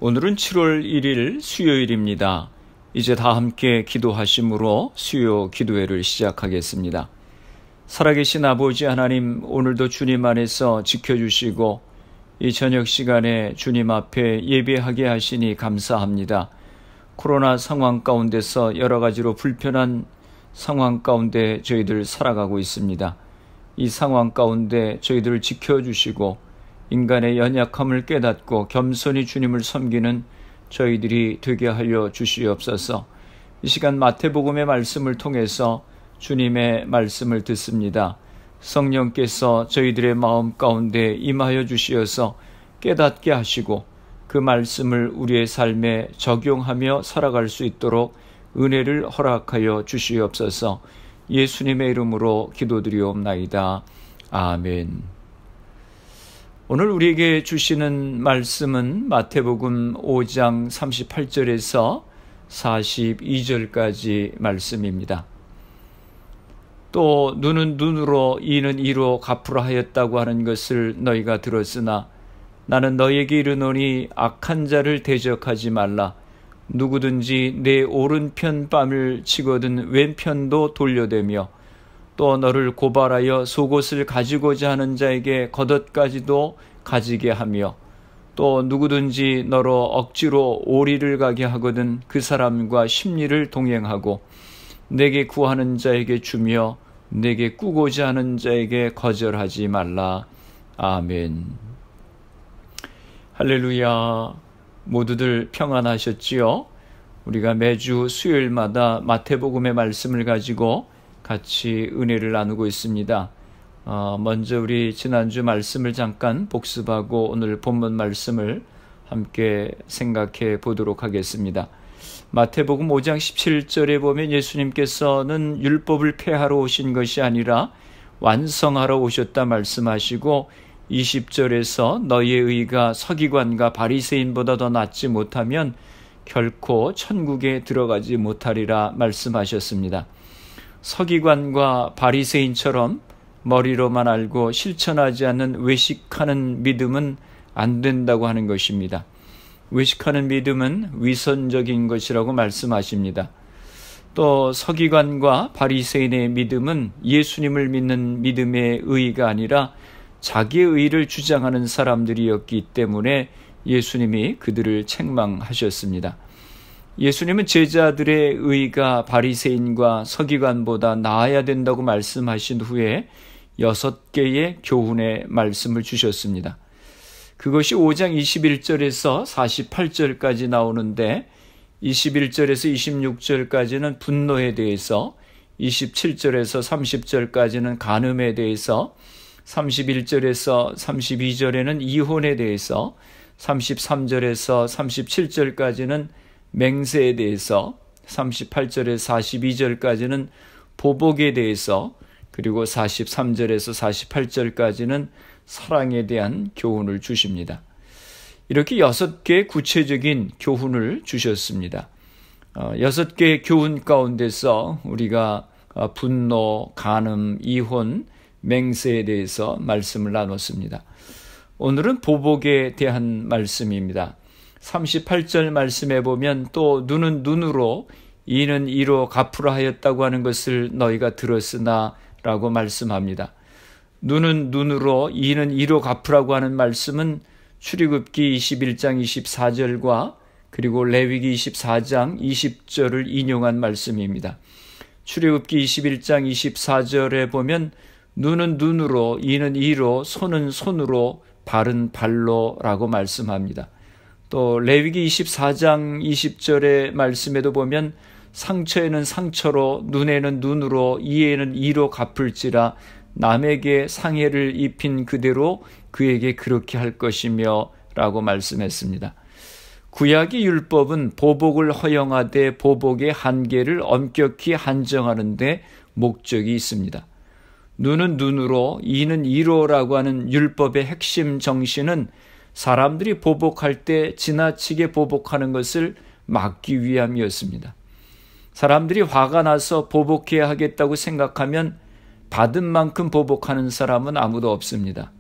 오늘은 7월 1일 수요일입니다. 이제 다 함께 기도하심으로 수요 기도회를 시작하겠습니다. 살아계신 아버지 하나님, 오늘도 주님 안에서 지켜주시고 이 저녁 시간에 주님 앞에 예배하게 하시니 감사합니다. 코로나 상황 가운데서 여러 가지로 불편한 상황 가운데 저희들 살아가고 있습니다. 이 상황 가운데 저희들을 지켜주시고 인간의 연약함을 깨닫고 겸손히 주님을 섬기는 저희들이 되게 하여 주시옵소서. 이 시간 마태복음의 말씀을 통해서 주님의 말씀을 듣습니다. 성령께서 저희들의 마음 가운데 임하여 주시어서 깨닫게 하시고 그 말씀을 우리의 삶에 적용하며 살아갈 수 있도록 은혜를 허락하여 주시옵소서. 예수님의 이름으로 기도드리옵나이다. 아멘. 오늘 우리에게 주시는 말씀은 마태복음 5장 38절에서 42절까지 말씀입니다. 또 눈은 눈으로 이는 이로 갚으라 하였다고 하는 것을 너희가 들었으나 나는 너희에게 이르노니 악한 자를 대적하지 말라. 누구든지 내 오른편 뺨을 치거든 왼편도 돌려대며 또 너를 고발하여 속옷을 가지고자 하는 자에게 겉옷까지도 가지게 하며 또 누구든지 너로 억지로 오리를 가게 하거든 그 사람과 십리를 동행하고 내게 구하는 자에게 주며 내게 꾸고자 하는 자에게 거절하지 말라. 아멘. 할렐루야. 모두들 평안하셨지요? 우리가 매주 수요일마다 마태복음의 말씀을 가지고 같이 은혜를 나누고 있습니다. 먼저 우리 지난주 말씀을 잠깐 복습하고 오늘 본문 말씀을 함께 생각해 보도록 하겠습니다. 마태복음 5장 17절에 보면 예수님께서는 율법을 폐하러 오신 것이 아니라 완성하러 오셨다 말씀하시고 20절에서 너희의 의가 서기관과 바리새인보다 더 낫지 못하면 결코 천국에 들어가지 못하리라 말씀하셨습니다. 서기관과 바리새인처럼 머리로만 알고 실천하지 않는 외식하는 믿음은 안 된다고 하는 것입니다. 외식하는 믿음은 위선적인 것이라고 말씀하십니다. 또 서기관과 바리새인의 믿음은 예수님을 믿는 믿음의 의가 아니라 자기의 의를 주장하는 사람들이었기 때문에 예수님이 그들을 책망하셨습니다. 예수님은 제자들의 의가 바리새인과 서기관보다 나아야 된다고 말씀하신 후에 6개의 교훈의 말씀을 주셨습니다. 그것이 5장 21절에서 48절까지 나오는데 21절에서 26절까지는 분노에 대해서, 27절에서 30절까지는 간음에 대해서, 31절에서 32절에는 이혼에 대해서, 33절에서 37절까지는 맹세에 대해서, 38절에서 42절까지는 보복에 대해서, 그리고 43절에서 48절까지는 사랑에 대한 교훈을 주십니다. 이렇게 6개의 구체적인 교훈을 주셨습니다. 6개의 교훈 가운데서 우리가 분노, 간음, 이혼, 맹세에 대해서 말씀을 나눴습니다. 오늘은 보복에 대한 말씀입니다. 38절 말씀에 보면 또 눈은 눈으로 이는 이로 갚으라 하였다고 하는 것을 너희가 들었으나 라고 말씀합니다. 눈은 눈으로 이는 이로 갚으라고 하는 말씀은 출애굽기 21장 24절과 그리고 레위기 24장 20절을 인용한 말씀입니다. 출애굽기 21장 24절에 보면 눈은 눈으로 이는 이로 손은 손으로 발은 발로 라고 말씀합니다. 또 레위기 24장 20절의 말씀에도 보면 상처에는 상처로 눈에는 눈으로 이에는 이로 갚을지라 남에게 상해를 입힌 그대로 그에게 그렇게 할 것이며 라고 말씀했습니다. 구약의 율법은 보복을 허용하되 보복의 한계를 엄격히 한정하는 데 목적이 있습니다. 눈은 눈으로 이는 이로라고 하는 율법의 핵심 정신은 사람들이 보복할 때 지나치게 보복하는 것을 막기 위함이었습니다. 사람들이 화가 나서 보복해야 하겠다고 생각하면 받은 만큼 보복하는 사람은 아무도 없습니다.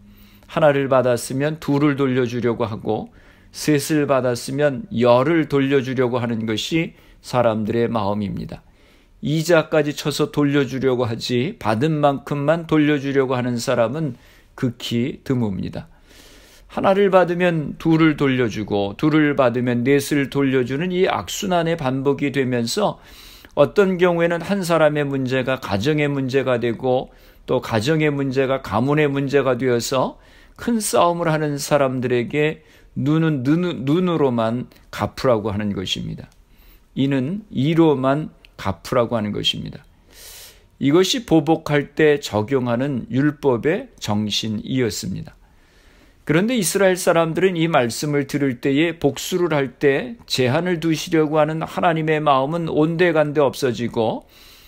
하나를 받았으면 둘을 돌려주려고 하고 셋을 받았으면 열을 돌려주려고 하는 것이 사람들의 마음입니다. 이자까지 쳐서 돌려주려고 하지 받은 만큼만 돌려주려고 하는 사람은 극히 드뭅니다. 하나를 받으면 둘을 돌려주고 둘을 받으면 넷을 돌려주는 이 악순환의 반복이 되면서 어떤 경우에는 한 사람의 문제가 가정의 문제가 되고 또 가정의 문제가 가문의 문제가 되어서 큰 싸움을 하는 사람들에게 눈으로만 갚으라고 하는 것입니다. 이는 이로만 갚으라고 하는 것입니다. 이것이 보복할 때 적용하는 율법의 정신이었습니다. 그런데 이스라엘 사람들은 이 말씀을 들을 때에 복수를 할 때 제한을 두시려고 하는 하나님의 마음은 온데간데 없어지고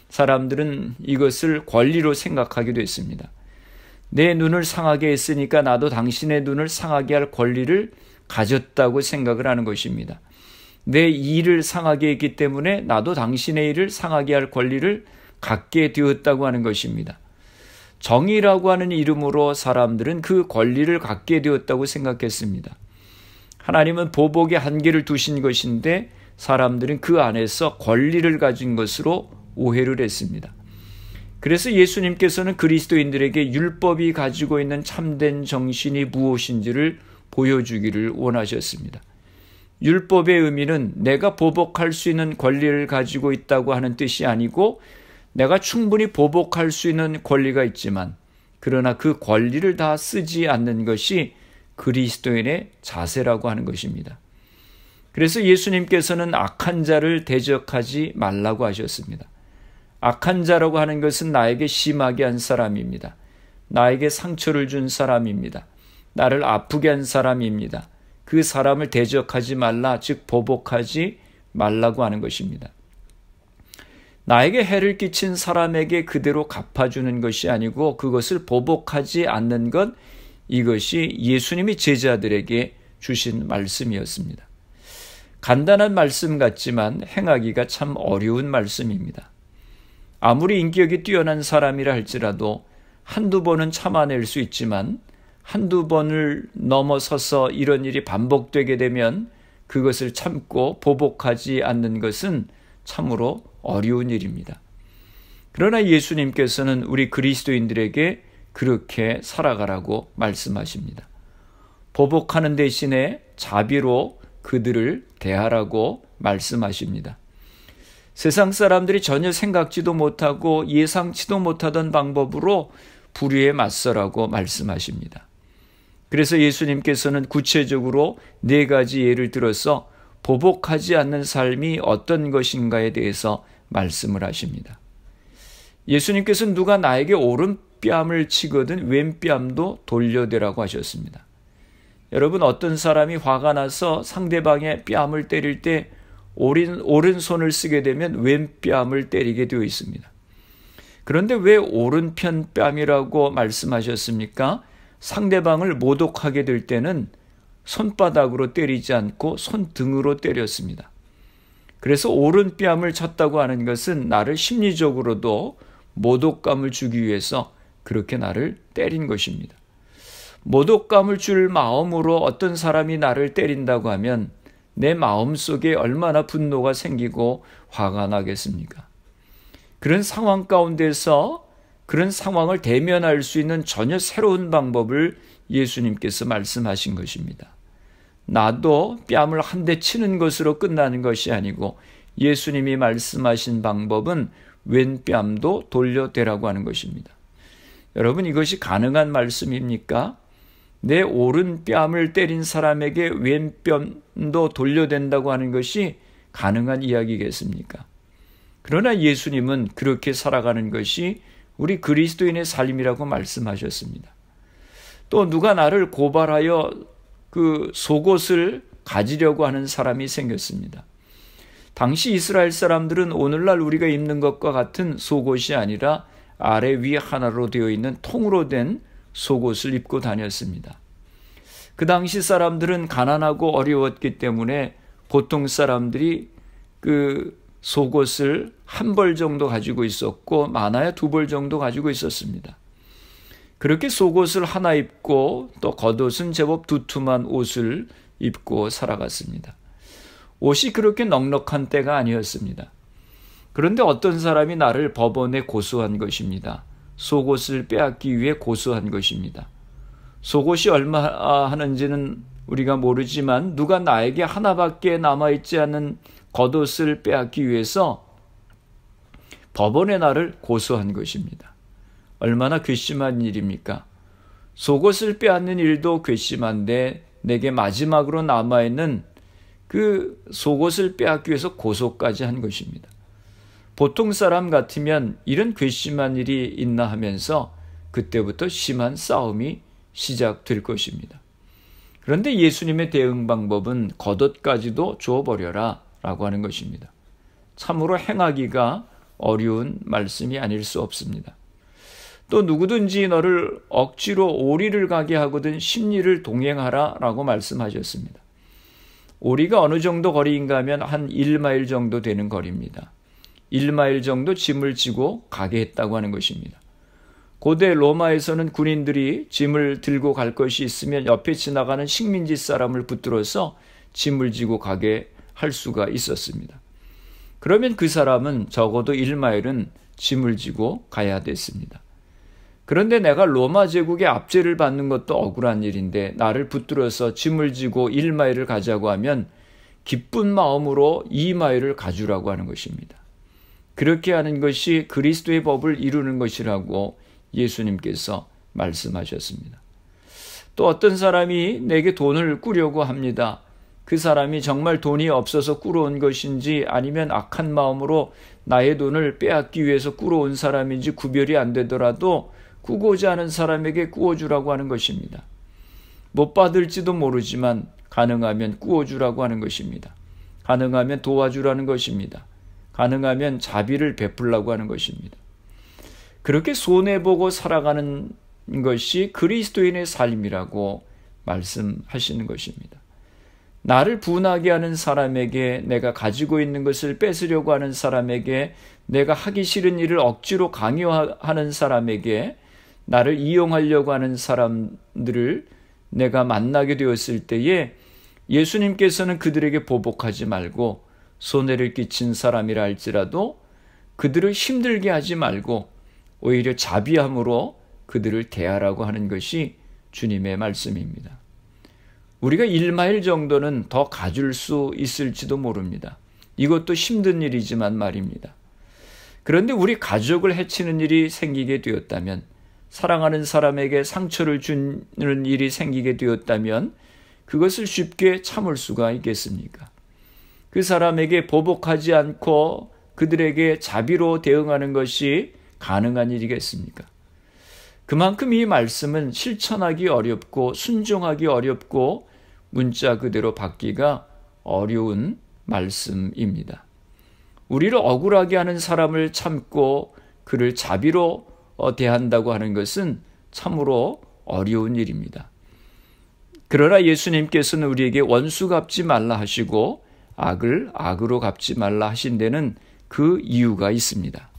사람들은 이것을 권리로 생각하게 됐습니다. 내 눈을 상하게 했으니까 나도 당신의 눈을 상하게 할 권리를 가졌다고 생각을 하는 것입니다. 내 일을 상하게 했기 때문에 나도 당신의 일을 상하게 할 권리를 갖게 되었다고 하는 것입니다. 정의라고 하는 이름으로 사람들은 그 권리를 갖게 되었다고 생각했습니다. 하나님은 보복의 한계를 두신 것인데 사람들은 그 안에서 권리를 가진 것으로 오해를 했습니다. 그래서 예수님께서는 그리스도인들에게 율법이 가지고 있는 참된 정신이 무엇인지를 보여주기를 원하셨습니다. 율법의 의미는 내가 보복할 수 있는 권리를 가지고 있다고 하는 뜻이 아니고 내가 충분히 보복할 수 있는 권리가 있지만 그러나 그 권리를 다 쓰지 않는 것이 그리스도인의 자세라고 하는 것입니다. 그래서 예수님께서는 악한 자를 대적하지 말라고 하셨습니다. 악한 자라고 하는 것은 나에게 심하게 한 사람입니다. 나에게 상처를 준 사람입니다. 나를 아프게 한 사람입니다. 그 사람을 대적하지 말라, 즉 보복하지 말라고 하는 것입니다. 나에게 해를 끼친 사람에게 그대로 갚아주는 것이 아니고 그것을 보복하지 않는 것, 이것이 예수님이 제자들에게 주신 말씀이었습니다. 간단한 말씀 같지만 행하기가 참 어려운 말씀입니다. 아무리 인격이 뛰어난 사람이라 할지라도 한두 번은 참아낼 수 있지만 한두 번을 넘어서서 이런 일이 반복되게 되면 그것을 참고 보복하지 않는 것은 참으로 어려운 일입니다. 그러나 예수님께서는 우리 그리스도인들에게 그렇게 살아가라고 말씀하십니다. 보복하는 대신에 자비로 그들을 대하라고 말씀하십니다. 세상 사람들이 전혀 생각지도 못하고 예상치도 못하던 방법으로 불의에 맞서라고 말씀하십니다. 그래서 예수님께서는 구체적으로 4가지 예를 들어서 보복하지 않는 삶이 어떤 것인가에 대해서 말씀을 하십니다. 예수님께서는 누가 나에게 오른뺨을 치거든 왼뺨도 돌려대라고 하셨습니다. 여러분, 어떤 사람이 화가 나서 상대방의 뺨을 때릴 때 오른손을 쓰게 되면 왼뺨을 때리게 되어 있습니다. 그런데 왜 오른편 뺨이라고 말씀하셨습니까? 상대방을 모독하게 될 때는 손바닥으로 때리지 않고 손등으로 때렸습니다. 그래서 오른뺨을 쳤다고 하는 것은 나를 심리적으로도 모독감을 주기 위해서 그렇게 나를 때린 것입니다. 모독감을 줄 마음으로 어떤 사람이 나를 때린다고 하면 내 마음속에 얼마나 분노가 생기고 화가 나겠습니까? 그런 상황 가운데서 그런 상황을 대면할 수 있는 전혀 새로운 방법을 예수님께서 말씀하신 것입니다. 나도 뺨을 한 대 치는 것으로 끝나는 것이 아니고 예수님이 말씀하신 방법은 왼뺨도 돌려대라고 하는 것입니다. 여러분, 이것이 가능한 말씀입니까? 내 오른뺨을 때린 사람에게 왼뺨도 돌려댄다고 하는 것이 가능한 이야기겠습니까? 그러나 예수님은 그렇게 살아가는 것이 우리 그리스도인의 삶이라고 말씀하셨습니다. 또 누가 나를 고발하여 그 속옷을 가지려고 하는 사람이 생겼습니다. 당시 이스라엘 사람들은 오늘날 우리가 입는 것과 같은 속옷이 아니라 아래 위 하나로 되어 있는 통으로 된 속옷을 입고 다녔습니다. 그 당시 사람들은 가난하고 어려웠기 때문에 보통 사람들이 그 속옷을 한 벌 정도 가지고 있었고 많아야 2벌 정도 가지고 있었습니다. 그렇게 속옷을 하나 입고 또 겉옷은 제법 두툼한 옷을 입고 살아갔습니다. 옷이 그렇게 넉넉한 때가 아니었습니다. 그런데 어떤 사람이 나를 법원에 고소한 것입니다. 속옷을 빼앗기 위해 고소한 것입니다. 속옷이 얼마 하는지는 우리가 모르지만 누가 나에게 하나밖에 남아있지 않은 겉옷을 빼앗기 위해서 법원에 나를 고소한 것입니다. 얼마나 괘씸한 일입니까? 속옷을 빼앗는 일도 괘씸한데 내게 마지막으로 남아있는 그 속옷을 빼앗기 위해서 고소까지 한 것입니다. 보통 사람 같으면 이런 괘씸한 일이 있나 하면서 그때부터 심한 싸움이 시작될 것입니다. 그런데 예수님의 대응 방법은 겉옷까지도 줘버려라 라고 하는 것입니다. 참으로 행하기가 어려운 말씀이 아닐 수 없습니다. 또 누구든지 너를 억지로 오리를 가게 하거든 십리를 동행하라 라고 말씀하셨습니다. 오리가 어느 정도 거리인가 하면 한 1마일 정도 되는 거리입니다. 1마일 정도 짐을 지고 가게 했다고 하는 것입니다. 고대 로마에서는 군인들이 짐을 들고 갈 것이 있으면 옆에 지나가는 식민지 사람을 붙들어서 짐을 지고 가게 할 수가 있었습니다. 그러면 그 사람은 적어도 1마일은 짐을 지고 가야 됐습니다. 그런데 내가 로마 제국의 압제를 받는 것도 억울한 일인데 나를 붙들어서 짐을 지고 1마일을 가자고 하면 기쁜 마음으로 2마일을 가주라고 하는 것입니다. 그렇게 하는 것이 그리스도의 법을 이루는 것이라고 예수님께서 말씀하셨습니다. 또 어떤 사람이 내게 돈을 꾸려고 합니다. 그 사람이 정말 돈이 없어서 꾸러온 것인지 아니면 악한 마음으로 나의 돈을 빼앗기 위해서 꾸러온 사람인지 구별이 안 되더라도 꾸고자 하는 사람에게 꾸어주라고 하는 것입니다. 못 받을지도 모르지만 가능하면 꾸어주라고 하는 것입니다. 가능하면 도와주라는 것입니다. 가능하면 자비를 베풀라고 하는 것입니다. 그렇게 손해보고 살아가는 것이 그리스도인의 삶이라고 말씀하시는 것입니다. 나를 분하게 하는 사람에게, 내가 가지고 있는 것을 뺏으려고 하는 사람에게, 내가 하기 싫은 일을 억지로 강요하는 사람에게, 나를 이용하려고 하는 사람들을 내가 만나게 되었을 때에 예수님께서는 그들에게 보복하지 말고 손해를 끼친 사람이라 할지라도 그들을 힘들게 하지 말고 오히려 자비함으로 그들을 대하라고 하는 것이 주님의 말씀입니다. 우리가 1마일 정도는 더 가줄 수 있을지도 모릅니다. 이것도 힘든 일이지만 말입니다. 그런데 우리 가족을 해치는 일이 생기게 되었다면, 사랑하는 사람에게 상처를 주는 일이 생기게 되었다면 그것을 쉽게 참을 수가 있겠습니까? 그 사람에게 보복하지 않고 그들에게 자비로 대응하는 것이 가능한 일이겠습니까? 그만큼 이 말씀은 실천하기 어렵고 순종하기 어렵고 문자 그대로 받기가 어려운 말씀입니다. 우리를 억울하게 하는 사람을 참고 그를 자비로 대한다고 하는 것은 참으로 어려운 일입니다. 그러나 예수님께서는 우리에게 원수 갚지 말라 하시고 악을 악으로 갚지 말라 하신 데는 그 이유가 있습니다.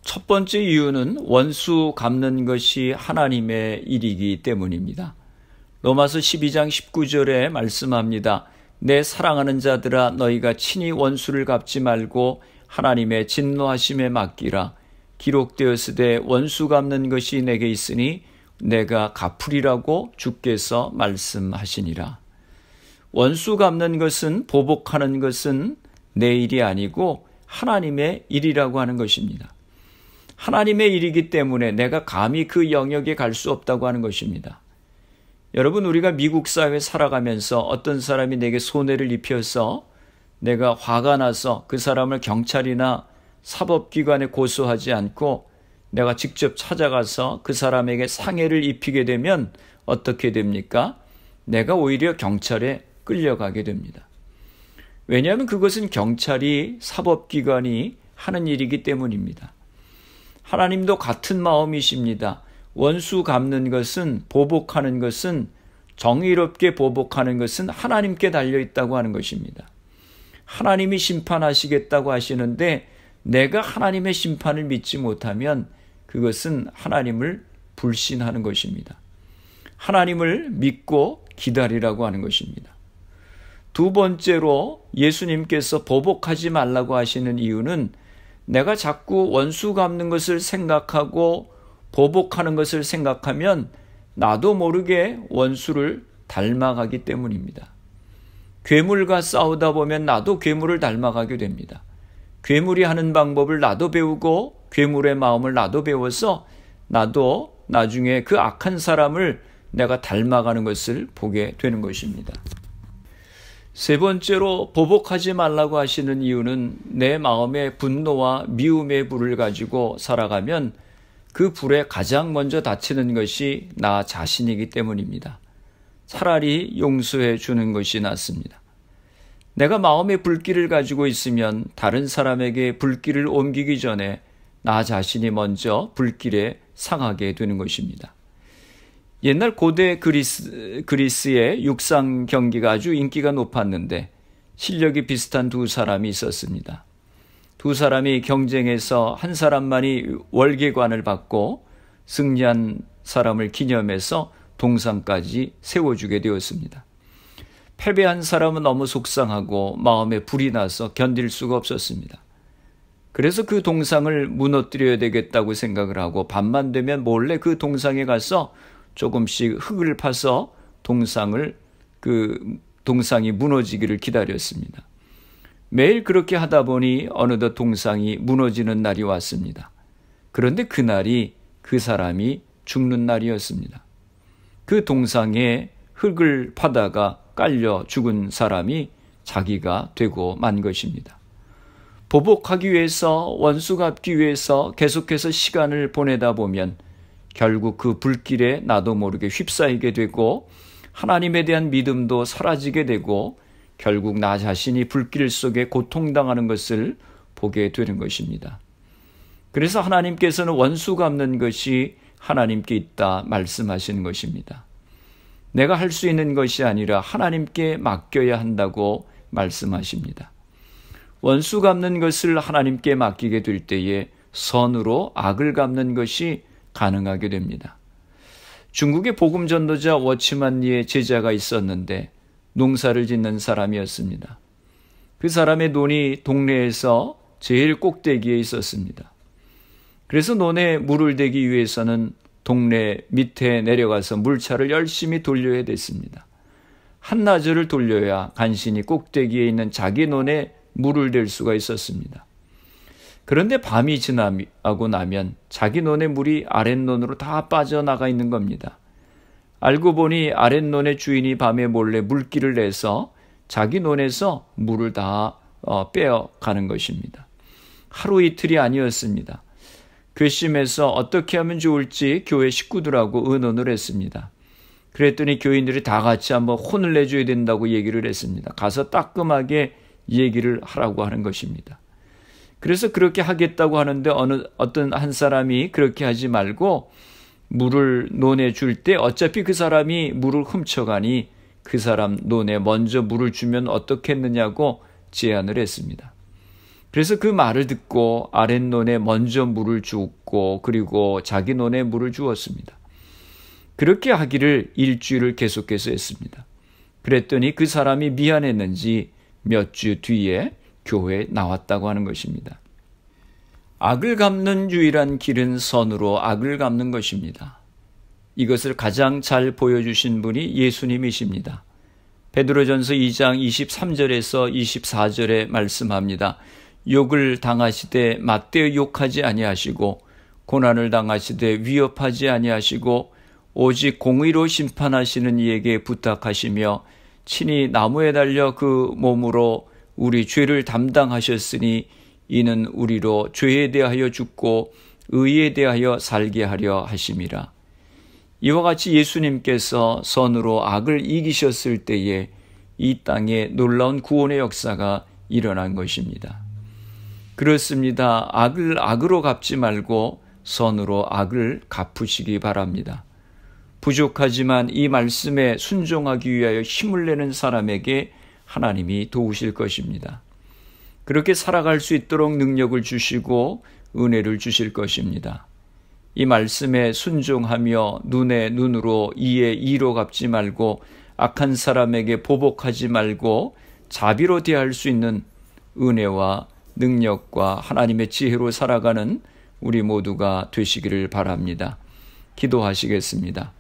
첫 번째 이유는 원수 갚는 것이 하나님의 일이기 때문입니다. 로마서 12장 19절에 말씀합니다. 내 사랑하는 자들아 너희가 친히 원수를 갚지 말고 하나님의 진노하심에 맡기라. 기록되었으되 원수 갚는 것이 내게 있으니 내가 갚으리라고 주께서 말씀하시니라. 원수 갚는 것은, 보복하는 것은 내 일이 아니고 하나님의 일이라고 하는 것입니다. 하나님의 일이기 때문에 내가 감히 그 영역에 갈 수 없다고 하는 것입니다. 여러분, 우리가 미국 사회에 살아가면서 어떤 사람이 내게 손해를 입혀서 내가 화가 나서 그 사람을 경찰이나 사법기관에 고소하지 않고 내가 직접 찾아가서 그 사람에게 상해를 입히게 되면 어떻게 됩니까? 내가 오히려 경찰에 끌려가게 됩니다. 왜냐하면 그것은 경찰이, 사법기관이 하는 일이기 때문입니다. 하나님도 같은 마음이십니다. 원수 갚는 것은, 보복하는 것은, 정의롭게 보복하는 것은 하나님께 달려있다고 하는 것입니다. 하나님이 심판하시겠다고 하시는데 내가 하나님의 심판을 믿지 못하면 그것은 하나님을 불신하는 것입니다. 하나님을 믿고 기다리라고 하는 것입니다. 두 번째로 예수님께서 보복하지 말라고 하시는 이유는 내가 자꾸 원수 갚는 것을 생각하고 보복하는 것을 생각하면 나도 모르게 원수를 닮아가기 때문입니다. 괴물과 싸우다 보면 나도 괴물을 닮아가게 됩니다. 괴물이 하는 방법을 나도 배우고 괴물의 마음을 나도 배워서 나도 나중에 그 악한 사람을 내가 닮아가는 것을 보게 되는 것입니다. 세 번째로 보복하지 말라고 하시는 이유는 내 마음에 분노와 미움의 불을 가지고 살아가면 그 불에 가장 먼저 다치는 것이 나 자신이기 때문입니다. 차라리 용서해 주는 것이 낫습니다. 내가 마음에 불길을 가지고 있으면 다른 사람에게 불길을 옮기기 전에 나 자신이 먼저 불길에 상하게 되는 것입니다. 옛날 고대 그리스의 육상 경기가 아주 인기가 높았는데 실력이 비슷한 두 사람이 있었습니다. 두 사람이 경쟁해서 한 사람만이 월계관을 받고 승리한 사람을 기념해서 동상까지 세워주게 되었습니다. 패배한 사람은 너무 속상하고 마음에 불이 나서 견딜 수가 없었습니다. 그래서 그 동상을 무너뜨려야 되겠다고 생각을 하고 밤만 되면 몰래 그 동상에 가서 조금씩 흙을 파서 동상이 무너지기를 기다렸습니다. 매일 그렇게 하다 보니 어느덧 동상이 무너지는 날이 왔습니다. 그런데 그날이 그 사람이 죽는 날이었습니다. 그 동상에 흙을 파다가 깔려 죽은 사람이 자기가 되고 만 것입니다. 보복하기 위해서 원수 갚기 위해서 계속해서 시간을 보내다 보면 결국 그 불길에 나도 모르게 휩싸이게 되고 하나님에 대한 믿음도 사라지게 되고 결국 나 자신이 불길 속에 고통당하는 것을 보게 되는 것입니다. 그래서 하나님께서는 원수 갚는 것이 하나님께 있다 말씀하시는 것입니다. 내가 할 수 있는 것이 아니라 하나님께 맡겨야 한다고 말씀하십니다. 원수 갚는 것을 하나님께 맡기게 될 때에 선으로 악을 갚는 것이 가능하게 됩니다. 중국의 복음 전도자 워치만리의 제자가 있었는데 농사를 짓는 사람이었습니다. 그 사람의 논이 동네에서 제일 꼭대기에 있었습니다. 그래서 논에 물을 대기 위해서는 동네 밑에 내려가서 물차를 열심히 돌려야 됐습니다. 한나절을 돌려야 간신히 꼭대기에 있는 자기 논에 물을 댈 수가 있었습니다. 그런데 밤이 지나고 나면 자기 논의 물이 아랫논으로 다 빠져나가 있는 겁니다. 알고 보니 아랫논의 주인이 밤에 몰래 물길을 내서 자기 논에서 물을 다 빼어가는 것입니다. 하루 이틀이 아니었습니다. 괘씸해서 어떻게 하면 좋을지 교회 식구들하고 의논을 했습니다. 그랬더니 교인들이 다 같이 한번 혼을 내줘야 된다고 얘기를 했습니다. 가서 따끔하게 얘기를 하라고 하는 것입니다. 그래서 그렇게 하겠다고 하는데 어떤 한 사람이 그렇게 하지 말고 물을 논에 줄 때 어차피 그 사람이 물을 훔쳐가니 그 사람 논에 먼저 물을 주면 어떻겠느냐고 제안을 했습니다. 그래서 그 말을 듣고 아랫논에 먼저 물을 주었고 그리고 자기 논에 물을 주었습니다. 그렇게 하기를 일주일을 계속해서 했습니다. 그랬더니 그 사람이 미안했는지 몇 주 뒤에 교회에 나왔다고 하는 것입니다. 악을 갚는 유일한 길은 선으로 악을 갚는 것입니다. 이것을 가장 잘 보여주신 분이 예수님이십니다. 베드로전서 2장 23절에서 24절에 말씀합니다. 욕을 당하시되 맞대어 욕하지 아니하시고 고난을 당하시되 위협하지 아니하시고 오직 공의로 심판하시는 이에게 부탁하시며 친히 나무에 달려 그 몸으로 우리 죄를 담당하셨으니 이는 우리로 죄에 대하여 죽고 의에 대하여 살게 하려 하심이라. 이와 같이 예수님께서 선으로 악을 이기셨을 때에 이 땅에 놀라운 구원의 역사가 일어난 것입니다. 그렇습니다. 악을 악으로 갚지 말고 선으로 악을 갚으시기 바랍니다. 부족하지만 이 말씀에 순종하기 위하여 힘을 내는 사람에게 하나님이 도우실 것입니다. 그렇게 살아갈 수 있도록 능력을 주시고 은혜를 주실 것입니다. 이 말씀에 순종하며 눈에 눈으로 이에 이로 갚지 말고 악한 사람에게 보복하지 말고 자비로 대할 수 있는 은혜와 능력과 하나님의 지혜로 살아가는 우리 모두가 되시기를 바랍니다. 기도하시겠습니다.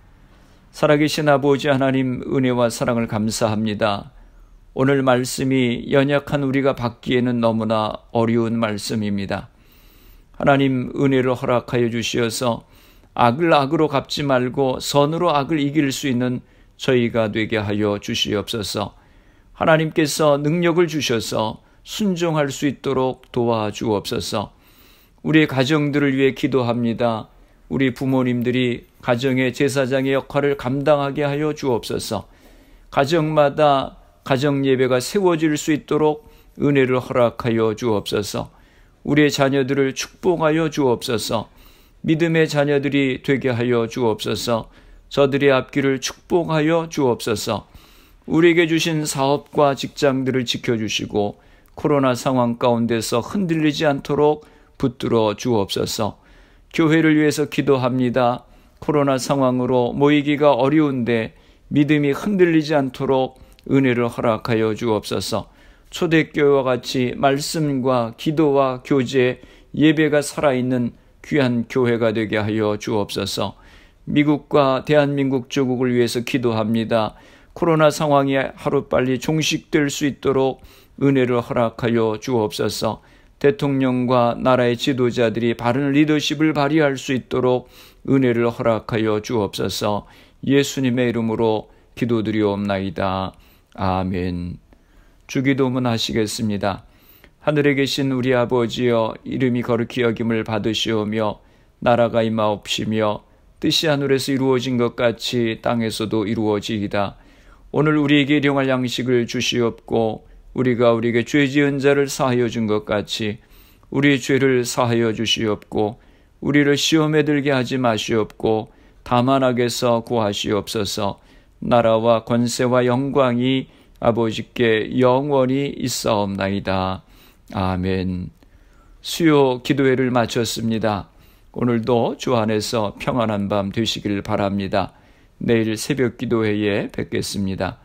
살아계신 아버지 하나님, 은혜와 사랑을 감사합니다. 오늘 말씀이 연약한 우리가 받기에는 너무나 어려운 말씀입니다. 하나님, 은혜를 허락하여 주시어서 악을 악으로 갚지 말고 선으로 악을 이길 수 있는 저희가 되게 하여 주시옵소서. 하나님께서 능력을 주셔서 순종할 수 있도록 도와주옵소서. 우리의 가정들을 위해 기도합니다. 우리 부모님들이 가정의 제사장의 역할을 감당하게 하여 주옵소서. 가정마다 가정 예배가 세워질 수 있도록 은혜를 허락하여 주옵소서. 우리의 자녀들을 축복하여 주옵소서. 믿음의 자녀들이 되게 하여 주옵소서. 저들의 앞길을 축복하여 주옵소서. 우리에게 주신 사업과 직장들을 지켜주시고 코로나 상황 가운데서 흔들리지 않도록 붙들어 주옵소서. 교회를 위해서 기도합니다. 코로나 상황으로 모이기가 어려운데 믿음이 흔들리지 않도록 은혜를 허락하여 주옵소서. 초대교회와 같이 말씀과 기도와 교제, 예배가 살아있는 귀한 교회가 되게 하여 주옵소서. 미국과 대한민국 조국을 위해서 기도합니다. 코로나 상황이 하루빨리 종식될 수 있도록 은혜를 허락하여 주옵소서. 대통령과 나라의 지도자들이 바른 리더십을 발휘할 수 있도록 은혜를 허락하여 주옵소서. 예수님의 이름으로 기도드리옵나이다. 아멘. 주기도문 하시겠습니다. 하늘에 계신 우리 아버지여, 이름이 거룩히 여김을 받으시오며 나라가 임하옵시며 뜻이 하늘에서 이루어진 것 같이 땅에서도 이루어지이다. 오늘 우리에게 일용할 양식을 주시옵고 우리가 우리에게 죄 지은 자를 사하여 준 것 같이 우리의 죄를 사하여 주시옵고 우리를 시험에 들게 하지 마시옵고 다만 악에서 구하시옵소서. 나라와 권세와 영광이 아버지께 영원히 있사옵나이다. 아멘. 수요 기도회를 마쳤습니다. 오늘도 주 안에서 평안한 밤 되시길 바랍니다. 내일 새벽 기도회에 뵙겠습니다.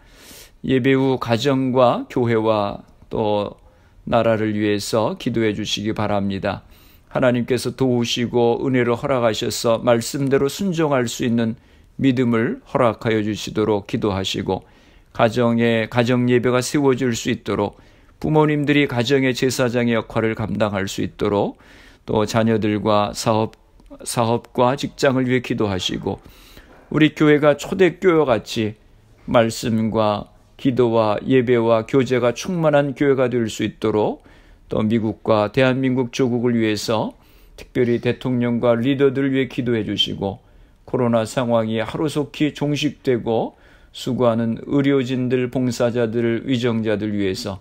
예배 후 가정과 교회와 또 나라를 위해서 기도해 주시기 바랍니다. 하나님께서 도우시고 은혜를 허락하셔서 말씀대로 순종할 수 있는 믿음을 허락하여 주시도록 기도하시고 가정에 가정 예배가 세워질 수 있도록 부모님들이 가정의 제사장의 역할을 감당할 수 있도록 또 자녀들과 사업과 직장을 위해 기도하시고 우리 교회가 초대교회와 같이 말씀과 기도와 예배와 교제가 충만한 교회가 될 수 있도록 또 미국과 대한민국 조국을 위해서 특별히 대통령과 리더들을 위해 기도해 주시고 코로나 상황이 하루속히 종식되고 수고하는 의료진들, 봉사자들, 위정자들 위해서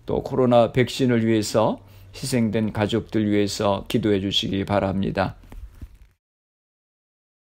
또 코로나 백신을 위해서 희생된 가족들 위해서 기도해 주시기 바랍니다.